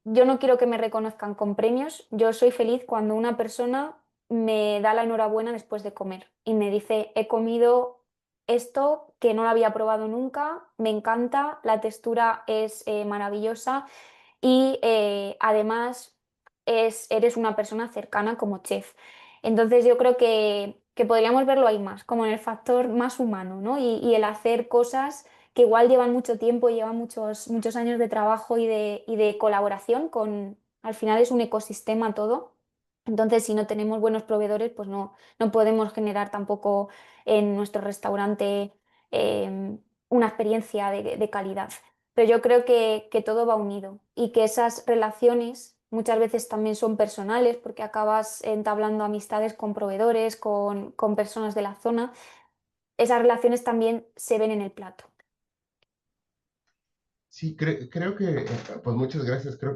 yo no quiero que me reconozcan con premios, yo soy feliz cuando una persona me da la enhorabuena después de comer y me dice, he comido esto que no lo había probado nunca, me encanta, la textura es maravillosa y además eres una persona cercana como chef. Entonces yo creo que podríamos verlo ahí más, como en el factor más humano, ¿no? Y el hacer cosas que igual llevan mucho tiempo, llevan muchos años de trabajo y de colaboración con, al final es un ecosistema todo. Entonces, si no tenemos buenos proveedores, pues no podemos generar tampoco en nuestro restaurante una experiencia de calidad. Pero yo creo que todo va unido y que esas relaciones muchas veces también son personales porque acabas entablando amistades con proveedores, con personas de la zona. Esas relaciones también se ven en el plato. Sí, creo que, pues muchas gracias. Creo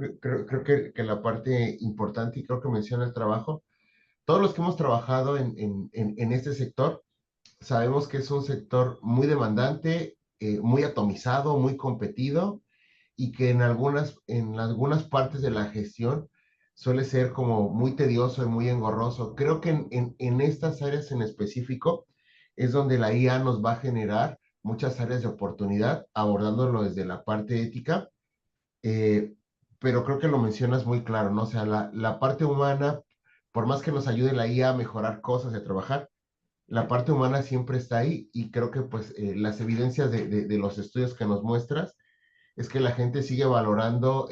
que la parte importante, y creo que menciona el trabajo, todos los que hemos trabajado en este sector, sabemos que es un sector muy demandante, muy atomizado, muy competido, y que en algunas partes de la gestión suele ser como muy tedioso y muy engorroso. Creo que en estas áreas en específico es donde la IA nos va a generar muchas áreas de oportunidad, abordándolo desde la parte ética. Eh, pero creo que lo mencionas muy claro, ¿no? O sea, la parte humana, por más que nos ayude la IA a mejorar cosas y a trabajar, la parte humana siempre está ahí y creo que pues las evidencias de los estudios que nos muestras es que la gente sigue valorando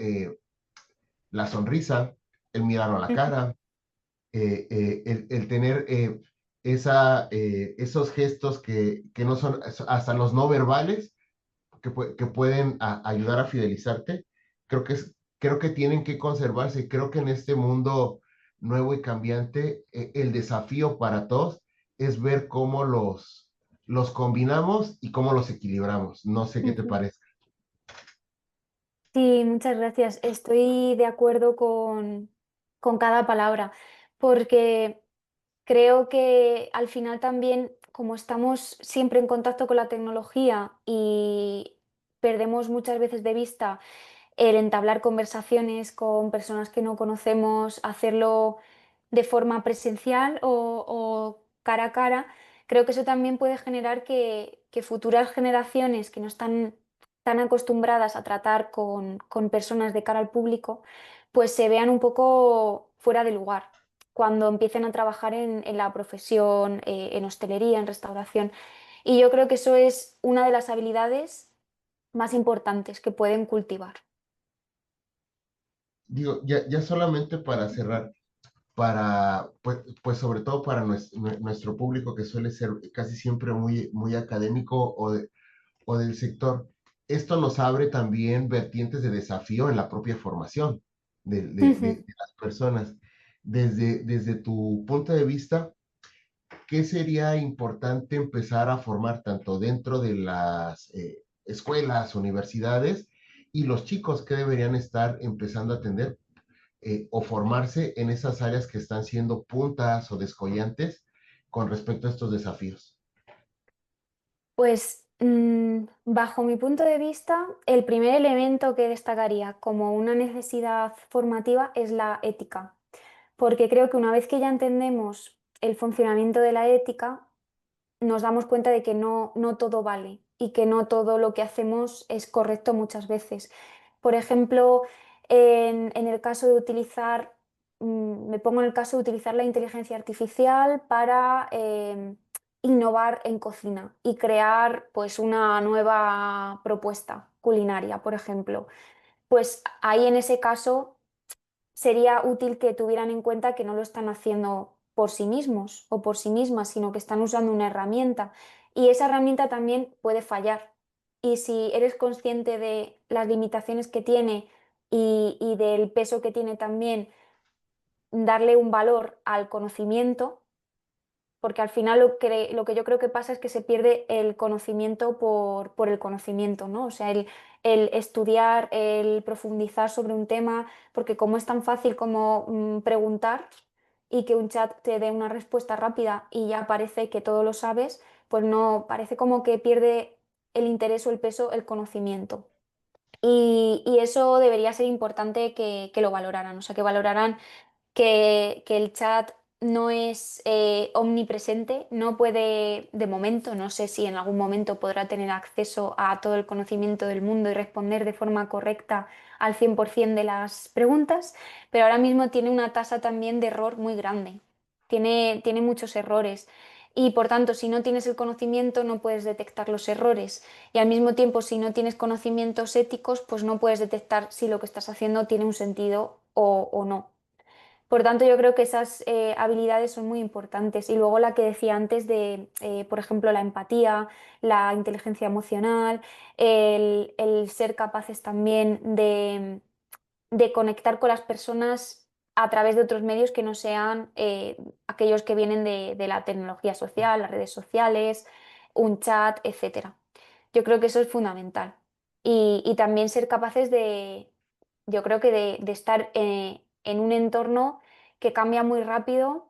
la sonrisa, el mirar a la Ujú. cara, el tener esos gestos que no son, hasta los no verbales, que pueden ayudar a fidelizarte, creo que, creo que tienen que conservarse y creo que en este mundo nuevo y cambiante, el desafío para todos es ver cómo los combinamos y cómo los equilibramos. No sé qué te Ujú. parece. Sí, muchas gracias. Estoy de acuerdo con cada palabra, porque creo que al final también, como estamos siempre en contacto con la tecnología y perdemos muchas veces de vista el entablar conversaciones con personas que no conocemos, hacerlo de forma presencial o cara a cara, creo que eso también puede generar que futuras generaciones que no están tan acostumbradas a tratar con personas de cara al público, pues se vean un poco fuera de lugar cuando empiecen a trabajar en la profesión, en hostelería, en restauración. Y yo creo que eso es una de las habilidades más importantes que pueden cultivar. Digo, ya solamente para cerrar, pues sobre todo para nuestro público que suele ser casi siempre muy académico o del sector, esto nos abre también vertientes de desafío en la propia formación de las personas. Desde tu punto de vista, ¿qué sería importante empezar a formar tanto dentro de las escuelas, universidades y los chicos que deberían estar empezando a atender o formarse en esas áreas que están siendo puntas o descollantes con respecto a estos desafíos? Pues bajo mi punto de vista, el primer elemento que destacaría como una necesidad formativa es la ética, porque creo que una vez que ya entendemos el funcionamiento de la ética, nos damos cuenta de que no todo vale y que no todo lo que hacemos es correcto muchas veces. Por ejemplo, en el caso de utilizar, me pongo en el caso de utilizar la inteligencia artificial para innovar en cocina y crear pues una nueva propuesta culinaria, por ejemplo. Pues ahí en ese caso sería útil que tuvieran en cuenta que no lo están haciendo por sí mismos o por sí mismas, sino que están usando una herramienta. Y esa herramienta también puede fallar. Y si eres consciente de las limitaciones que tiene y del peso que tiene también darle un valor al conocimiento, porque al final lo que yo creo que pasa es que se pierde el conocimiento por el conocimiento, ¿no? O sea, el estudiar, el profundizar sobre un tema, porque como es tan fácil como preguntar y que un chat te dé una respuesta rápida y ya parece que todo lo sabes, pues no, parece como que pierde el interés o el peso el conocimiento. Y eso debería ser importante que lo valoraran, o sea, que valoraran que el chat no es omnipresente, no puede, de momento, no sé si en algún momento podrá tener acceso a todo el conocimiento del mundo y responder de forma correcta al 100% de las preguntas, pero ahora mismo tiene una tasa también de error muy grande, tiene muchos errores. Y por tanto, si no tienes el conocimiento, no puedes detectar los errores. Y al mismo tiempo, si no tienes conocimientos éticos, pues no puedes detectar si lo que estás haciendo tiene un sentido o no. Por tanto, yo creo que esas habilidades son muy importantes. Y luego la que decía antes de, por ejemplo, la empatía, la inteligencia emocional, el ser capaces también de conectar con las personas a través de otros medios que no sean aquellos que vienen de la tecnología social, las redes sociales, un chat, etcétera. Yo creo que eso es fundamental. Y también ser capaces de, yo creo que de estar en un entorno que cambia muy rápido,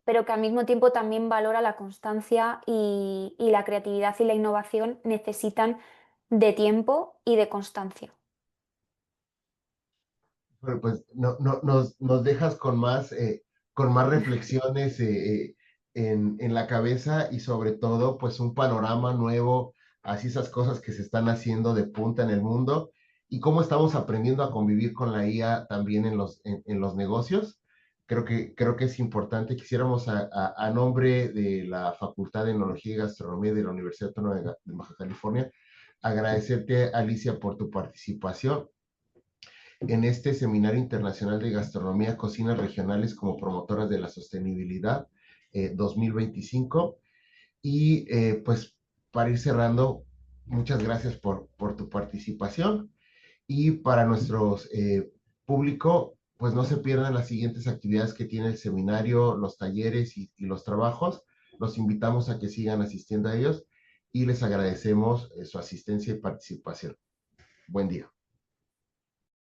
pero que al mismo tiempo también valora la constancia y la creatividad y la innovación necesitan de tiempo y de constancia. Bueno, pues nos dejas con más reflexiones en la cabeza y sobre todo, pues un panorama nuevo hacia esas cosas que se están haciendo de punta en el mundo y cómo estamos aprendiendo a convivir con la IA también en los negocios. Creo que es importante. Quisiéramos a nombre de la Facultad de Enología y Gastronomía de la Universidad Autónoma de Baja California, agradecerte, Alicia, por tu participación en este Seminario Internacional de Gastronomía, Cocinas Regionales como Promotoras de la Sostenibilidad 2025. Y pues para ir cerrando, muchas gracias por tu participación. Y para nuestros público, pues no se pierdan las siguientes actividades que tiene el seminario, los talleres y los trabajos. Los invitamos a que sigan asistiendo a ellos y les agradecemos su asistencia y participación. Buen día.